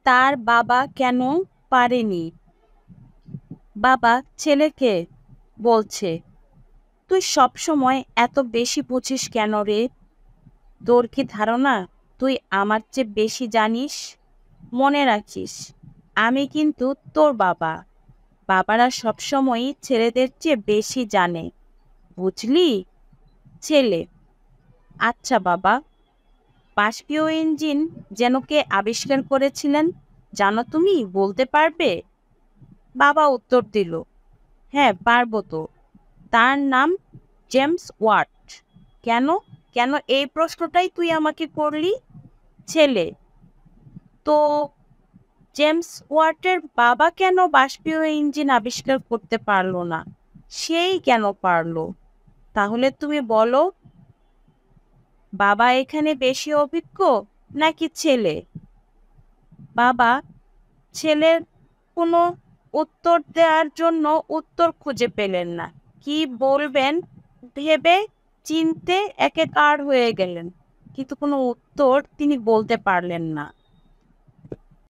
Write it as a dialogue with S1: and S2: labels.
S1: তার বাবা কেন পারেনি? বাবা ছেলেকে বলছে, তুই সবসময় এত বেশি বুঝিস কেন রে? তোর কি ধারণা তুই আমার চেয়ে বেশি জানিস? মনে রাখিস, আমি কিন্তু তোর বাবা। বাবারা সবসময়ই ছেলেদের চেয়ে বেশি জানে, বুঝলি? ছেলে: আচ্ছা বাবা, বাষ্পীয় ইঞ্জিন যেন কে আবিষ্কার করেছিলেন জানো তুমি, বলতে পারবে? বাবা উত্তর দিল, হ্যাঁ পারবো তো। তার নাম জেমস ওয়াট। কেন? কেন এই প্রশ্নটাই তুই আমাকে করলি? ছেলে: তো জেমস ওয়াটের বাবা কেন বাষ্পীয় ইঞ্জিন আবিষ্কার করতে পারলো না? সেই কেন পারলো? তাহলে তুমি বলো, বাবা এখানে বেশি অভিজ্ঞ নাকি ছেলে? বাবা ছেলের কোনো উত্তর দেওয়ার জন্য উত্তর খুঁজে পেলেন না। কি বলবেন ভেবে চিনতে একেকার হয়ে গেলেন, কিন্তু কোনো উত্তর তিনি বলতে পারলেন না।